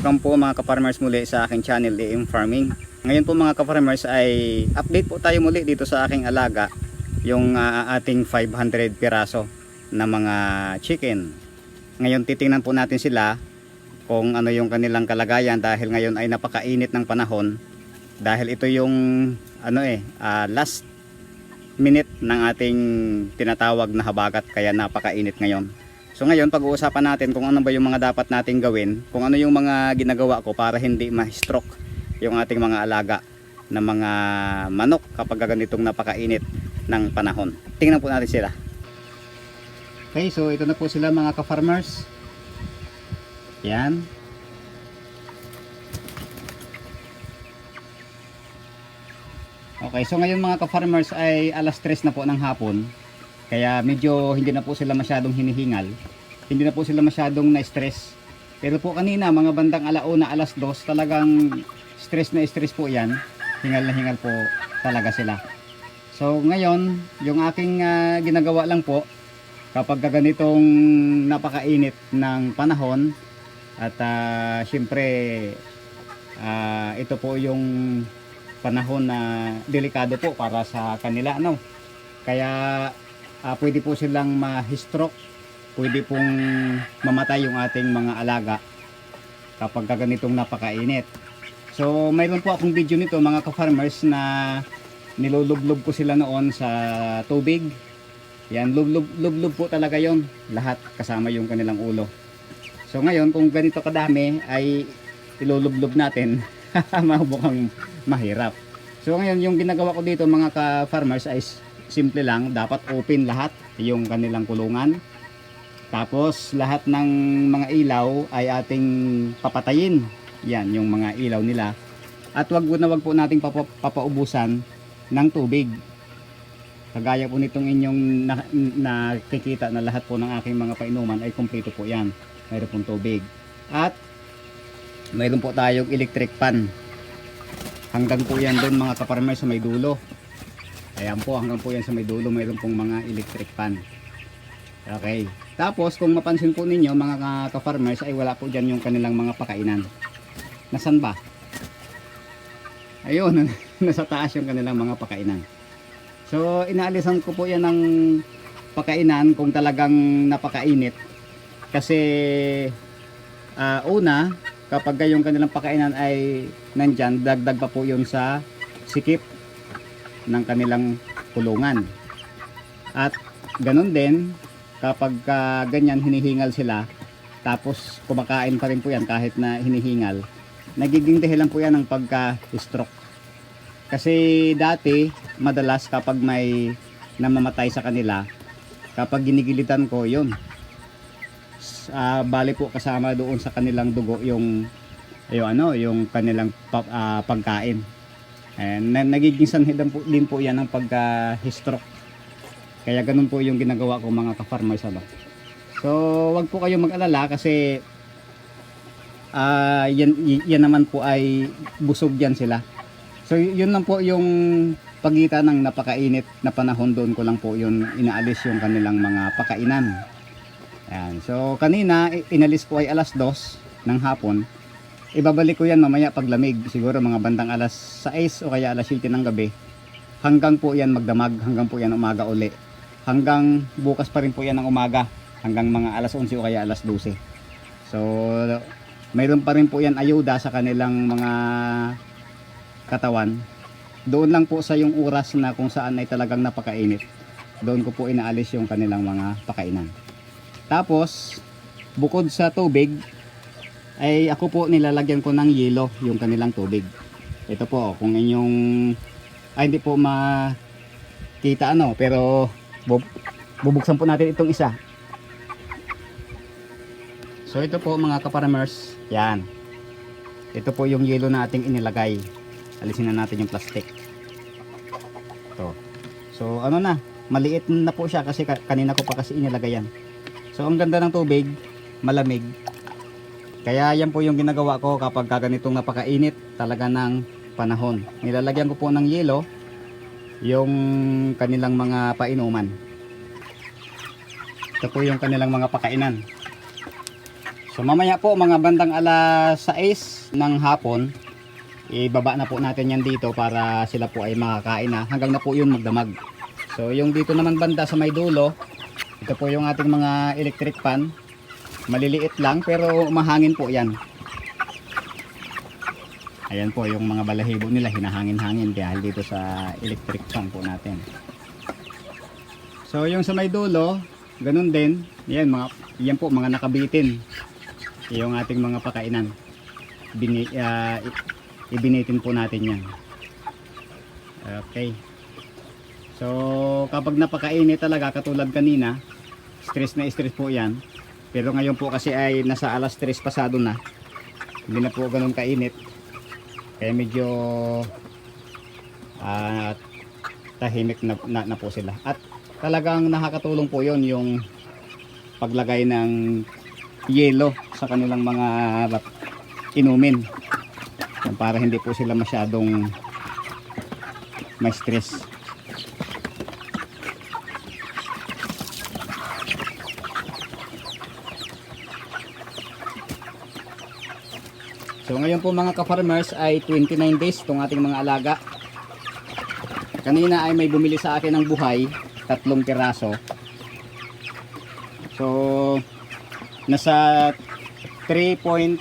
Welcome po mga ka-farmers muli sa aking channel AM Farming. Ngayon po mga ka-farmers ay update po tayo muli dito sa aking alaga, yung ating 500 piraso na mga chicken. Ngayon titingnan po natin sila kung ano yung kanilang kalagayan dahil ngayon ay napakainit ng panahon. Dahil ito yung last minute ng ating tinatawag na habagat, kaya napakainit ngayon. So ngayon pag-uusapan natin kung ano ba yung mga dapat nating gawin, kung ano yung mga ginagawa ko para hindi ma-stroke yung ating mga alaga na mga manok kapag ganitong napakainit ng panahon. Tingnan po natin sila. Okay, so ito na po sila mga ka-farmers. Yan. Okay, so ngayon mga ka-farmers ay alas 3 na po ng hapon. Kaya medyo hindi na po sila masyadong hinihingal. Hindi na po sila masyadong na-stress. Pero po kanina mga bandang alauna, alas 2, talagang stress na stress po yan. Hingal na hingal po talaga sila. So ngayon, yung aking ginagawa lang po, kapag ganitong napakainit ng panahon, at syempre ito po yung panahon na delikado po para sa kanila, no? Kaya pwede po silang ma-stroke, pwede pong mamatay yung ating mga alaga kapag ganitong napakainit. So mayroon po akong video nito mga ka-farmers na nilulublob ko sila noon sa tubig. Yan, lublob po talaga yon, lahat kasama yung kanilang ulo. So ngayon kung ganito kadami ay ilulublob natin, mukhang mahirap. So ngayon yung ginagawa ko dito mga ka-farmers ay simple lang, dapat open lahat yung kanilang kulungan. Tapos lahat ng mga ilaw ay ating papatayin. Yan yung mga ilaw nila. At wag po nating papaubusan ng tubig. Kagaya po nitong inyong nakikita na lahat po ng aking mga painuman ay kumpleto po yan. Mayroon pong tubig. At mayroon po tayong electric pan. Hanggang po yan doon mga ka-farmers sa may dulo. Ayan po, hanggang po yan sa may dulo mayroon pong mga electric pan. Okay. Tapos kung mapansin po ninyo mga ka-farmers ay wala po dyan yung kanilang mga pakainan. Nasaan ba? Ayun, nasa taas yung kanilang mga pakainan. So inaalisan ko po yan ng pakainan kung talagang napakainit. Kasi una, kapag yung kanilang pakainan ay nandyan, dagdag pa po yun sa sikip ng kanilang kulungan. At ganun din kapag ganyan hinihingal sila, tapos kumakain pa rin po yan kahit na hinihingal, nagiging dahilan po yan ng pagka-stroke. Kasi dati madalas kapag may namamatay sa kanila, kapag ginigilitan ko yun, bali po kasama doon sa kanilang dugo yung kanilang pagkain. And nagiging sanhi din po yan ng pagka-stroke. Kaya ganun po yung ginagawa ko mga ka-farmers. So wag po kayo mag-alala kasi yan naman po ay busog yan sila. So yun lang po yung pagitan ng napakainit na panahon, doon ko lang po yun inaalis yung kanilang mga pakainan. Ayan. So kanina inalis ko ay alas 2 ng hapon. Ibabalik ko yan mamaya paglamig, siguro mga bandang alas 6 o kaya alas 7 ng gabi. Hanggang po yan magdamag, hanggang po yan umaga uli. Hanggang bukas pa rin po yan ng umaga, hanggang mga alas 11 o kaya alas 12. So mayroon pa rin po yan ayuda sa kanilang mga katawan. Doon lang po sa yung oras na kung saan ay talagang napakainit, doon ko po inaalis yung kanilang mga pakainan. Tapos bukod sa tubig ay ako po nilalagyan ko ng yelo yung kanilang tubig. Ito po kung inyong hindi po makita pero bubuksan po natin itong isa. So ito po mga ka-farmers, yan. Ito po yung yelo na ating inilagay. Alisin na natin yung plastic. Ito. So maliit na po siya kasi kanina ko pa kasi inilagay yan. So ang ganda ng tubig, malamig. Kaya yan po yung ginagawa ko kapag ganitong napakainit talaga ng panahon. Nilalagyan ko po ng yelo yung kanilang mga painuman. Ito po yung kanilang mga pakainan. So mamaya po mga bandang alas 6 ng hapon, ibaba na po natin yan dito para sila po ay makakain na hanggang na po yun magdamag. So yung dito naman banda sa may dulo, ito po yung ating mga electric fan. Maliliit lang pero mahangin po yan. Ayan po yung mga balahibo nila, hinahangin-hangin dahil dito sa electric fan po natin. So yung sa may dulo, ganun din. Yan po mga nakabitin. Yung ating mga pakainan. Ibinitin po natin yan. Okay. So kapag napakainit talaga katulad kanina, stress na stress po yan. Pero ngayon po kasi ay nasa alas 3 pasado na. Hindi na po ganun kainit. Kaya medyo tahimik na po sila. At talagang nakakatulong po yon yung paglagay ng yelo sa kanilang mga inumin. Para hindi po sila masyadong may stress. So ngayon po mga ka-farmers ay 29 days itong ating mga alaga. Kanina ay may bumili sa akin ng buhay, 3 piraso. So nasa 3.6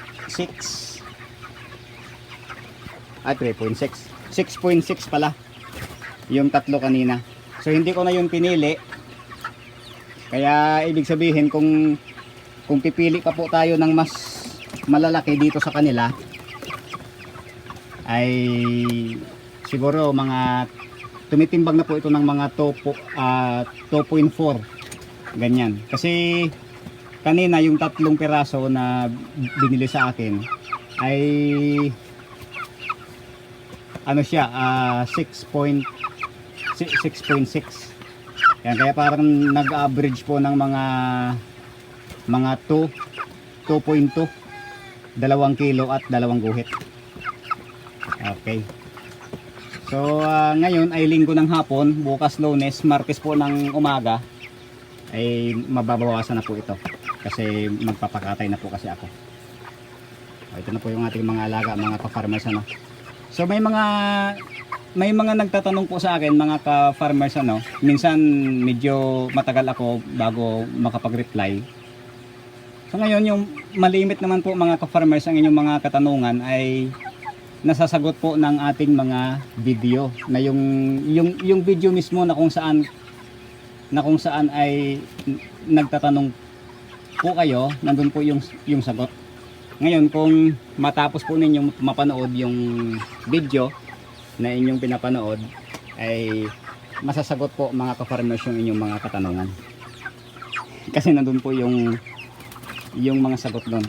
3.6 6.6 pala yung 3 kanina. So hindi ko na yung pinili. Kaya ibig sabihin kung pipili pa po tayo ng mas malalaki dito sa kanila ay siguro mga tumitimbang na po ito ng mga 2.4 ganyan. Kasi kanina yung 3 piraso na binili sa akin ay ano siya 6.6. Yan, kaya parang nag-average po ng mga 2.2 2 kilo at 2 guhit. Okay. So ngayon ay linggo ng hapon, bukas Lunes, Martes po ng umaga ay mababawasan na po ito kasi magpapakatay na po kasi ako. Ito na po yung ating mga alaga, mga ka-farmers ano. So may mga nagtatanong po sa akin mga ka-farmers ano, minsan medyo matagal ako bago makapag-reply. So ngayon yung malimit naman po mga ka-farmers ang inyong mga katanungan ay nasasagot po ng ating mga video na yung video mismo na kung saan ay nagtatanong po kayo, nandun po yung sagot. Ngayon kung matapos po ninyong mapanood yung video na inyong pinapanood ay masasagot po mga ka-farmers yung inyong mga katanungan. Kasi nandun po yung mga sagot doon.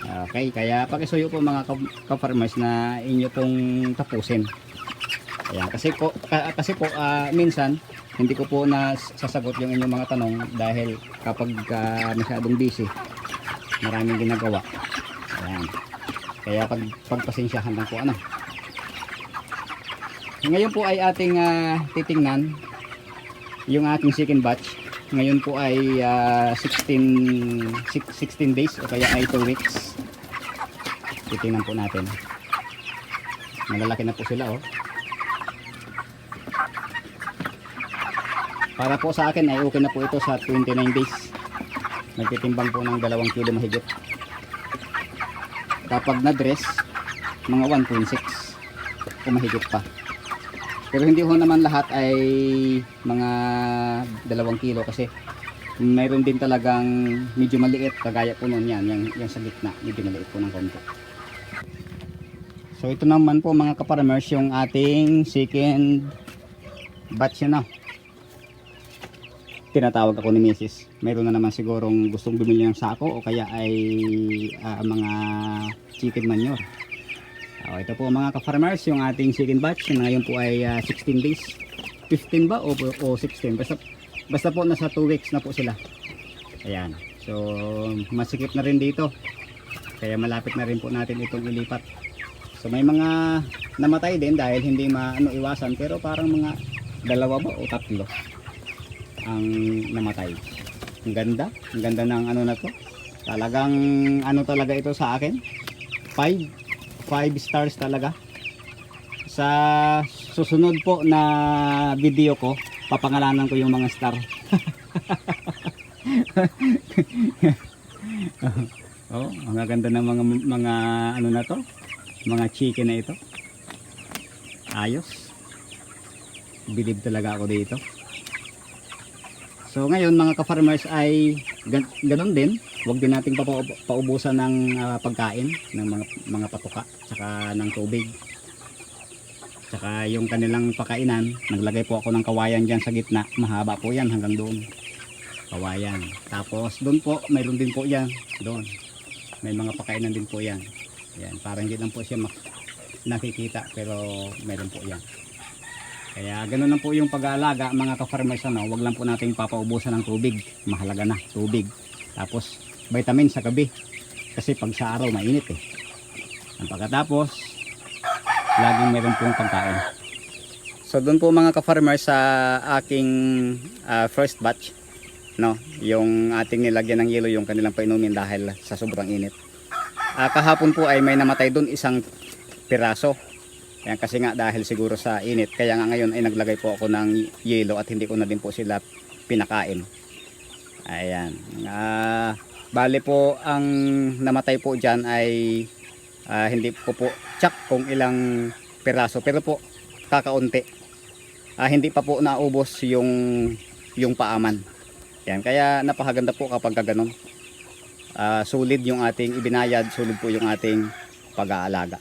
Okay, kaya pakisuyo po mga ka-farmers na inyo pong tapusin. Kaya kasi po minsan hindi ko po nasasagot yung inyong mga tanong dahil kapag masyadong busy, maraming ginagawa. Ayan. Kaya pagpasensyahan lang po ano. Ngayon po ay ating titingnan yung ating second batch. Ngayon po ay 16 days o kaya ay 2 weeks. Titingnan po natin. Malalaki na po sila oh. Para po sa akin ay okay na po ito sa 29 days. Nagtitimbang po ng 2 kilo mahigit. Kapag na-dress, mga 1.6 o mahigit pa. Pero hindi ho naman lahat ay mga 2 kilo kasi mayroon din talagang medyo maliit kagaya po nun yan, yung sa gitna, medyo maliit po ng konti. So ito naman po mga ka-farmers yung ating second batch na. Tinatawag ako ni Mrs. Mayroon na naman sigurong gustong bumili ng sako o kaya ay mga chicken manure. Ito po mga ka-farmers yung ating second batch. Ngayon po ay 16 days. 15 ba o 16? Basta po nasa 2 weeks na po sila. Ayan. So masikip na rin dito. Kaya malapit na rin po natin itong ilipat. So may mga namatay din dahil hindi iwasan. Pero parang mga 2 ba o 3 ang namatay. Ang ganda ng ano na to. Talagang ano talaga ito sa akin. 5 stars talaga. Sa susunod po na video ko, papangalanan ko yung mga star. Oh, ang ganda ng mga ano na to, mga chicken na ito. Ayos. Bilib talaga ako dito. So ngayon mga ka-farmers ay ganun din. Huwag din nating paubusan ng pagkain ng mga patuka tsaka ng tubig. Tsaka yung kanilang pakainan, naglagay po ako ng kawayan dyan sa gitna. Mahaba po yan hanggang doon. Kawayan. Tapos doon po, mayroon din po yan. Doon. May mga pakainan din po yan. Yan. Parang hindi lang po siya nakikita pero mayroon po yan. Kaya ganoon lang po yung pag-aalaga mga ka-farmers. Huwag lang po nating papaubusan ng tubig. Mahalaga na tubig. Tapos vitamin sa gabi. Kasi pag sa araw mainit eh. Ang pagkatapos laging mayroon pong pagkain. So doon po mga ka-farmers sa aking first batch, no, yung ating nilagyan ng yelo yung kanilang painumin dahil sa sobrang init. Kahapon po ay may namatay doon isang piraso. Yan, kasi nga dahil siguro sa init. Kaya nga ngayon ay naglagay po ako ng yelo at hindi ko na din po sila pinakain. Ayan. Bali po ang namatay po dyan ay hindi ko po check kung ilang piraso. Pero po kakaunti. Hindi pa po naubos yung paaman. Yan. Kaya napakaganda po kapag ganun. Sulit yung ating ibinayad. Sulit po yung ating pag-aalaga.